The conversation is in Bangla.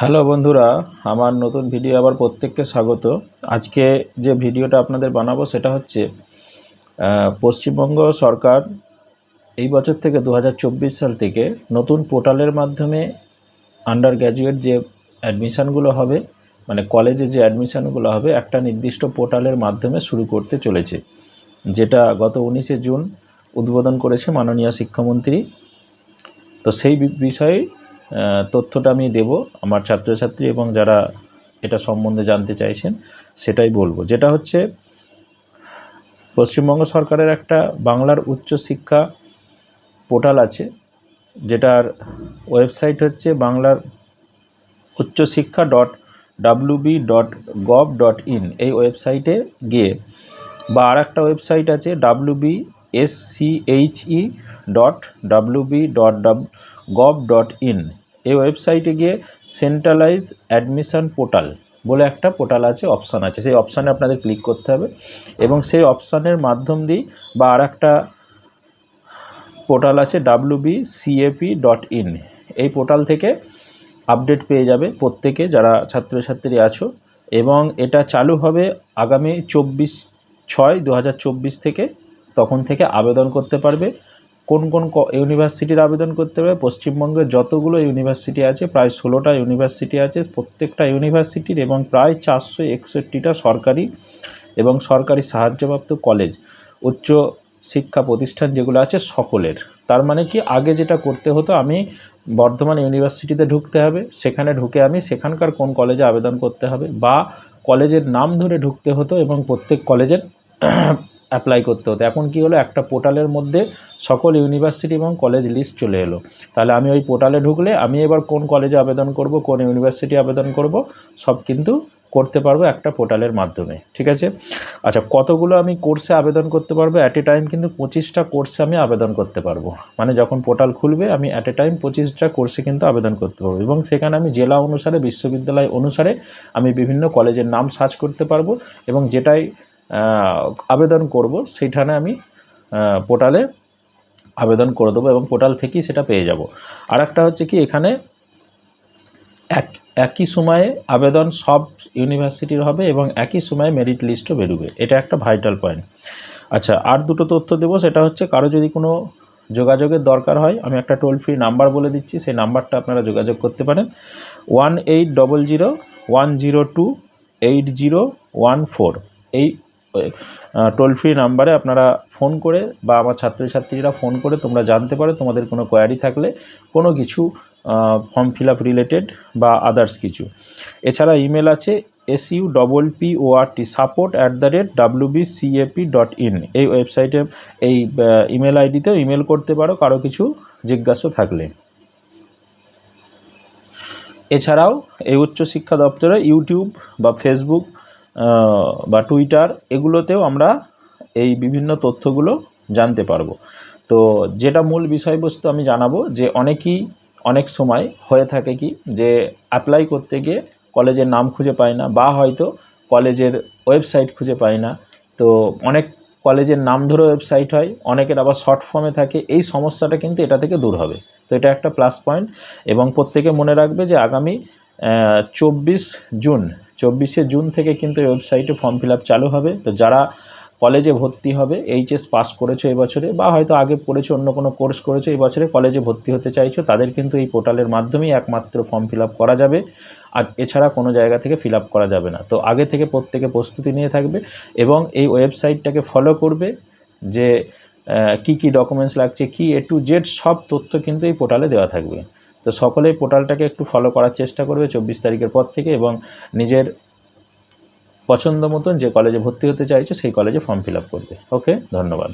হ্যালো বন্ধুরা, আমার নতুন ভিডিও আবার প্রত্যেককে স্বাগত। আজকে যে ভিডিওটা আপনাদের বানাবো সেটা হচ্ছে পশ্চিমবঙ্গ সরকার এই বছর থেকে 2024 সাল থেকে নতুন পোর্টালের মাধ্যমে আন্ডার গ্র্যাজুয়েট যে অ্যাডমিশানগুলো হবে, মানে কলেজে যে অ্যাডমিশানগুলো হবে একটা নির্দিষ্ট পোর্টালের মাধ্যমে শুরু করতে চলেছে, যেটা গত 19শে জুন উদ্বোধন করেছে মাননীয় শিক্ষামন্ত্রী। তো সেই বিষয়ে তথ্যটা আমি দেব আমার ছাত্রছাত্রী এবং যারা এটা সম্বন্ধে জানতে চাইছেন সেটাই বলবো। যেটা হচ্ছে পশ্চিমবঙ্গ সরকারের একটা বাংলার উচ্চশিক্ষা পোর্টাল আছে, যেটার ওয়েবসাইট হচ্ছে বাংলার ucchiksha.wb.gov.in। এই ওয়েবসাইটে গিয়ে বা আর একটা ওয়েবসাইট আছে wbsche.wb.gov.in। এই ওয়েবসাইটে গিয়ে সেন্ট্রালাইজ অ্যাডমিশন পোর্টাল বলে একটা পোর্টাল আছে, অপশান আছে, সেই অপশানে আপনাদের ক্লিক করতে হবে এবং সেই অপশানের মাধ্যম দিয়ে বা আর একটা পোর্টাল আছে wbcap.in। এই পোর্টাল থেকে আপডেট পেয়ে যাবে প্রত্যেকে যারা ছাত্রছাত্রী আছো, এবং এটা চালু হবে আগামী 24/6/2024 থেকে। তখন থেকে আবেদন করতে পারবে। কোন কোন ইউনিভার্সিটির আবেদন করতে হবে? পশ্চিমবঙ্গের যতগুলো ইউনিভার্সিটি আছে, প্রায় 16টা ইউনিভার্সিটি আছে, প্রত্যেকটা ইউনিভার্সিটির এবং প্রায় 461টা সরকারি এবং সরকারি সাহায্যপ্রাপ্ত কলেজ, উচ্চ শিক্ষা প্রতিষ্ঠান যেগুলো আছে সকলের। তার মানে কি, আগে যেটা করতে হতো, আমি বর্ধমান ইউনিভার্সিটিতে ঢুকতে হবে, সেখানে ঢুকে আমি সেখানকার কোন কলেজে আবেদন করতে হবে বা কলেজের নাম ধরে ঢুকতে হতো এবং প্রত্যেক কলেজের অ্যাপ্লাই করতে হতো। এখন কি হলো, একটা পোর্টালের মধ্যে সকল ইউনিভার্সিটি এবং কলেজ লিস্ট চলে এলো। তাহলে আমি ওই পোর্টালে ঢুকলে আমি এবার কোন কলেজে আবেদন করব, কোন ইউনিভার্সিটি আবেদন করব, সব কিন্তু করতে পারবো একটা পোর্টালের মাধ্যমে। ঠিক আছে? আচ্ছা, কতগুলো আমি কোর্সে আবেদন করতে পারবো? অ্যাট এ টাইম কিন্তু 25টা কোর্সে আমি আবেদন করতে পারবো। মানে যখন পোর্টাল খুলবে আমি অ্যাট এ টাইম 25টা কোর্সে কিন্তু আবেদন করতে পারবো, এবং সেখানে আমি জেলা অনুসারে, বিশ্ববিদ্যালয় অনুসারে আমি বিভিন্ন কলেজের নাম সার্চ করতে পারবো, এবং যেটাই আবেদন করব সেখানে আমি পোর্টালে আবেদন করে দেবো এবং পোর্টাল থেকেই সেটা পেয়ে যাব। আর একটা হচ্ছে কি, এখানে একই সময়ে আবেদন সব ইউনিভার্সিটির হবে এবং একই সময়ে মেরিট লিস্টও বেরোবে। এটা একটা ভাইটাল পয়েন্ট। আচ্ছা, আর দুটো তথ্য দেবো। সেটা হচ্ছে, কারো যদি কোনো যোগাযোগের দরকার হয়, আমি একটা টোল ফ্রি নাম্বার বলে দিচ্ছি, সেই নাম্বারটা আপনারা যোগাযোগ করতে পারেন 1800-102-8014। এই টোল ফ্রি নাম্বারে আপনারা ফোন করে বা আমার ছাত্রছাত্রীরা ফোন করে তোমরা জানতে পারো তোমাদের কোনো কোয়ারি থাকলে, কোনো কিছু ফর্ম ফিল আপ রিলেটেড বা আদার্স কিছু। এছাড়া ইমেল আছে support@wbcap.in। এই ওয়েবসাইটে, এই ইমেল আইডিতেও ইমেল করতে পারো কারো কিছু জিজ্ঞাসা থাকলে। এছাড়াও এই উচ্চশিক্ষা দপ্তরে ইউটিউব বা ফেসবুক বা টুইটার, এগুলোতেও আমরা এই বিভিন্ন তথ্যগুলো জানতে পারবো। তো যেটা মূল বিষয়বস্তু আমি জানাবো, যে অনেক সময় হয়ে থাকে কি, যে অ্যাপ্লাই করতে গিয়ে কলেজের নাম খুঁজে পায় না, বা হয়তো কলেজের ওয়েবসাইট খুঁজে পায় না। তো অনেক কলেজের নাম ধরে ওয়েবসাইট হয়, অনেকের আবার শর্ট ফর্মে থাকে। এই সমস্যাটা কিন্তু এটা থেকে দূর হবে। তো এটা একটা প্লাস পয়েন্ট। এবং প্রত্যেকে মনে রাখবে যে আগামী 24শে জুন থেকে কিন্তু এই ওয়েবসাইটে ফর্ম ফিল আপ চালু হবে। তো যারা কলেজে ভর্তি হবে, এইচএস পাস করেছো এবছরে, বা হয়তো আগে পড়েছো, অন্য কোনো কোর্স করেছো, এই বছরে কলেজে ভর্তি হতে চাইছো, তাদের কিন্তু এই পোর্টালের মাধ্যমেই একমাত্র ফর্ম ফিল আপ করা যাবে। আজ এছাড়া কোনো জায়গা থেকে ফিল আপ করা যাবে না। তো আগে থেকে প্রত্যেকে প্রস্তুতি নিয়ে থাকবে এবং এই ওয়েবসাইটটাকে ফলো করবে, যে কি কি ডকুমেন্টস লাগছে, কি A to Z সব তথ্য কিন্তু এই পোর্টালে দেওয়া থাকবে। তো সকলেই পোর্টালটাকে একটু ফলো করার চেষ্টা করবে 24 তারিখের পর থেকে, এবং নিজের পছন্দ মতন যে কলেজে ভর্তি হতে চাইছো সেই কলেজে ফর্ম ফিল আপ করবে। ওকে, ধন্যবাদ।